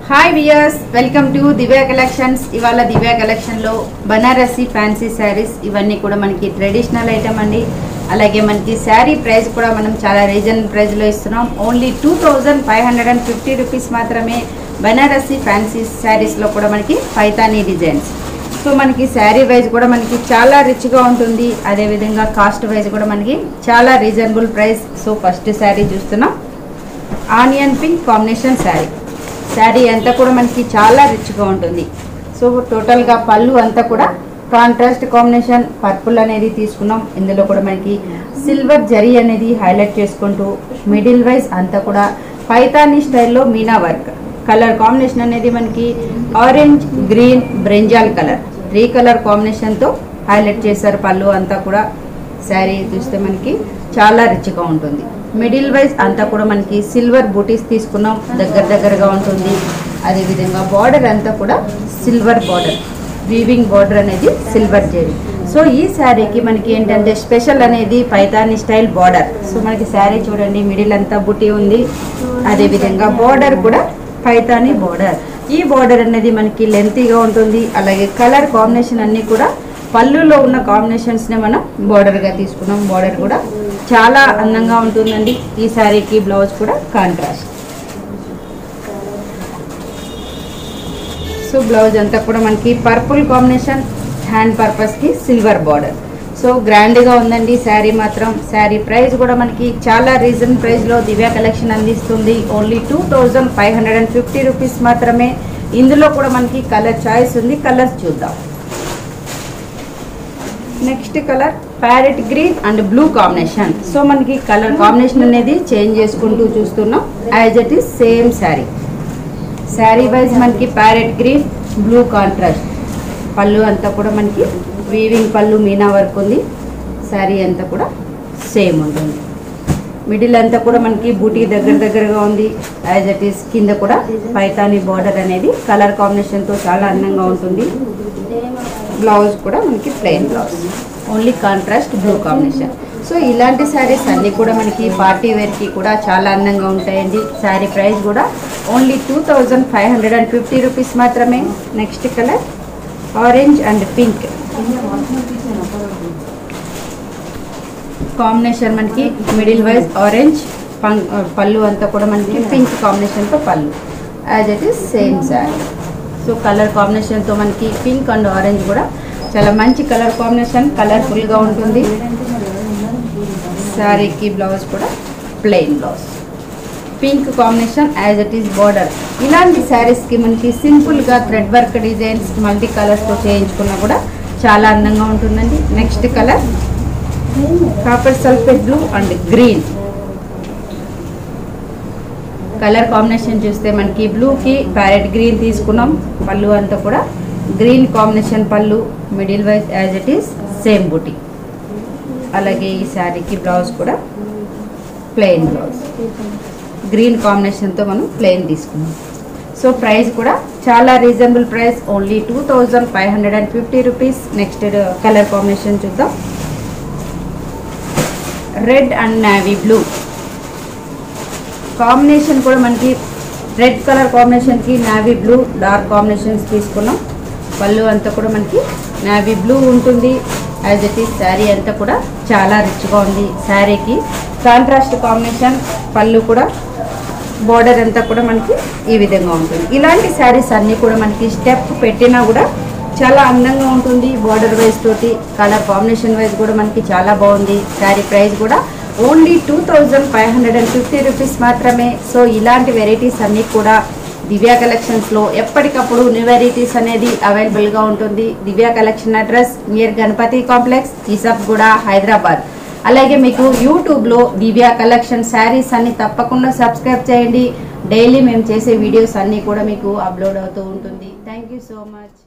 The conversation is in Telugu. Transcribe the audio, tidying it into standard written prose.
Hi viewers, welcome to Divya collections. ఇవాళ దివ్య కలెక్షన్లో బనారసి ఫ్యాన్సీ శారీస్ ఇవన్నీ కూడా మనకి ట్రెడిషనల్ ఐటమ్ అండి. అలాగే మనకి శారీ ప్రైస్ కూడా మనం చాలా రీజనబుల్ ప్రైస్లో ఇస్తున్నాం. ఓన్లీ 2550 రూపీస్ మాత్రమే. బనారసి ఫ్యాన్సీ శారీస్లో కూడా మనకి పైతానీ డిజైన్స్. సో మనకి శారీ వైజ్ కూడా మనకి చాలా రిచ్గా ఉంటుంది. అదేవిధంగా కాస్ట్ వైజ్ కూడా మనకి చాలా reasonable price. So first sari చూస్తున్నాం, onion pink combination sari. Sari అంతా కూడా మనకి చాలా రిచ్గా ఉంటుంది. సో టోటల్గా పళ్ళు అంతా కూడా కాంట్రాస్ట్ కాంబినేషన్ పర్పుల్ అనేది తీసుకున్నాం. ఇందులో కూడా మనకి సిల్వర్ జరీ అనేది హైలైట్ చేసుకుంటూ మిడిల్ వైజ్ అంతా కూడా పైతానీ స్టైల్లో మీనా వర్క్. కలర్ కాంబినేషన్ అనేది మనకి orange, green, brinjal colour 3 colour కాంబినేషన్తో హైలైట్ చేశారు. పళ్ళు అంతా కూడా శారీ చూస్తే మనకి చాలా రిచ్గా ఉంటుంది. మిడిల్ వైజ్ అంతా కూడా మనకి సిల్వర్ బూటీస్ తీసుకున్నాం, దగ్గరగా ఉంటుంది. అదేవిధంగా బార్డర్ అంతా కూడా సిల్వర్ బార్డర్, వీవింగ్ బార్డర్ అనేది సిల్వర్ జరీ. సో ఈ శారీకి మనకి ఏంటంటే స్పెషల్ అనేది పైతానీ స్టైల్ బార్డర్. సో మనకి శారీ చూడండి, మిడిల్ అంతా బూటీ ఉంది. అదేవిధంగా బార్డర్ కూడా పైతానీ బార్డర్. ఈ బార్డర్ అనేది మనకి లెంతీగా ఉంటుంది. అలాగే కలర్ కాంబినేషన్ అన్నీ కూడా పళ్ళులో ఉన్న కాంబినేషన్స్నే మనం బార్డర్గా తీసుకున్నాం. బార్డర్ కూడా చాలా అందంగా ఉంటుందండి. ఈ శారీకి బ్లౌజ్ కూడా కాంట్రాస్ట్. సో బ్లౌజ్ అంతా కూడా మనకి పర్పుల్ కాంబినేషన్, హ్యాండ్ పర్పస్కి సిల్వర్ బార్డర్. సో గ్రాండ్గా ఉందండి శారీ మాత్రం. శారీ ప్రైస్ కూడా మనకి చాలా రీజనబుల్ ప్రైస్లో దివ్య కలెక్షన్ అందిస్తుంది. ఓన్లీ 2550 రూపీస్ మాత్రమే. ఇందులో కూడా మనకి కలర్ చాయిస్ ఉంది. కలర్స్ చూద్దాం. Next colour parrot green and blue combination. So మనకి కలర్ కాంబినేషన్ అనేది చేంజ్ చేసుకుంటూ చూస్తున్నాం. As it is same sari. Sari wise మనకి ప్యారెట్ గ్రీన్, బ్లూ కాంట్రాస్ట్. పళ్ళు అంతా కూడా మనకి వీవింగ్ పళ్ళు, మీనా వర్క్ ఉంది. శారీ అంతా కూడా సేమ్ ఉంటుంది. మిడిల్ అంతా కూడా మనకి బూటీ దగ్గరగా ఉంది. యాజ్ ఇట్ ఈస్ కింద కూడా పైతానీ బార్డర్ అనేది కలర్ కాంబినేషన్తో చాలా అందంగా ఉంటుంది. బ్లౌజ్ కూడా మనకి plain blouse, only contrast blue combination. So ఇలాంటి శారీస్ అన్నీ కూడా మనకి పార్టీ వేర్కి కూడా చాలా అందంగా ఉంటాయండి. శారీ ప్రైస్ కూడా ఓన్లీ 2550 రూపీస్ మాత్రమే. Next colour orange and pink combination. మనకి మిడిల్ వైజ్ ఆరెంజ్, పళ్ళు అంతా కూడా మనకి పింక్ కాంబినేషన్తో పళ్ళు. As it is same sari. So colour కాంబినేషన్తో మనకి పింక్ అండ్ ఆరెంజ్ కూడా చాలా మంచి కలర్ కాంబినేషన్, కలర్ఫుల్గా ఉంటుంది. శారీకి బ్లౌజ్ కూడా plain blouse, pink combination. As it is border. ఇలాంటి శారీస్కి మనకి సింపుల్గా థ్రెడ్ వర్క్ డిజైన్స్ మల్టీ కలర్స్తో చేయించుకున్నా కూడా చాలా అందంగా ఉంటుందండి. Next colour copper sulphate blue and green. Colour combination చూస్తే మనకి బ్లూకి ప్యారెట్ గ్రీన్ తీసుకున్నాం. పళ్ళు అంతా కూడా గ్రీన్ కాంబినేషన్ పళ్ళు. Middle wise as it is same బూటీ. అలాగే ఈ శారీకి బ్లౌజ్ కూడా ప్లెయిన్ బ్లౌజ్, గ్రీన్ కాంబినేషన్తో మనం ప్లెయిన్ తీసుకున్నాం. సో ప్రైస్ కూడా చాలా reasonable price, only 2550 rupees. Next colour combination చూద్దాం. Red and navy blue combination కూడా మనకి రెడ్ కలర్ కాంబినేషన్కి నేవీ బ్లూ డార్క్ కాంబినేషన్స్ తీసుకున్నాం. పళ్ళు అంతా కూడా మనకి నేవీ బ్లూ ఉంటుంది. యాజ్ ఇట్ ఈస్ శారీ అంతా కూడా చాలా రిచ్గా ఉంది. శారీకి కాంట్రాస్ట్ కాంబినేషన్, పళ్ళు కూడా బార్డర్ అంతా కూడా మనకి ఈ విధంగా ఉంటుంది. ఇలాంటి శారీస్ అన్నీ కూడా మనకి స్టెప్ పెట్టినా కూడా చాలా అందంగా ఉంటుంది. బార్డర్ వైజ్ తోటి కలర్ కాంబినేషన్ వైజ్ కూడా మనకి చాలా బాగుంది. శారీ ప్రైస్ కూడా ఓన్లీ 2550 రూపీస్ మాత్రమే. సో ఇలాంటి వెరైటీస్ అన్నీ కూడా దివ్య కలెక్షన్స్లో ఎప్పటికప్పుడు న్యూ వెరైటీస్ అనేది అవైలబుల్గా ఉంటుంది. Divya collection address near Ganapathi complex, Yousufguda, Hyderabad. అలాగే మీకు యూట్యూబ్లో దివ్య కలెక్షన్ శారీస్ అన్ని తప్పకుండా సబ్స్క్రైబ్ చేయండి. డైలీ మేము చేసే వీడియోస్ అన్నీ కూడా మీకు అప్లోడ్ అవుతూ ఉంటుంది. Thank you so much.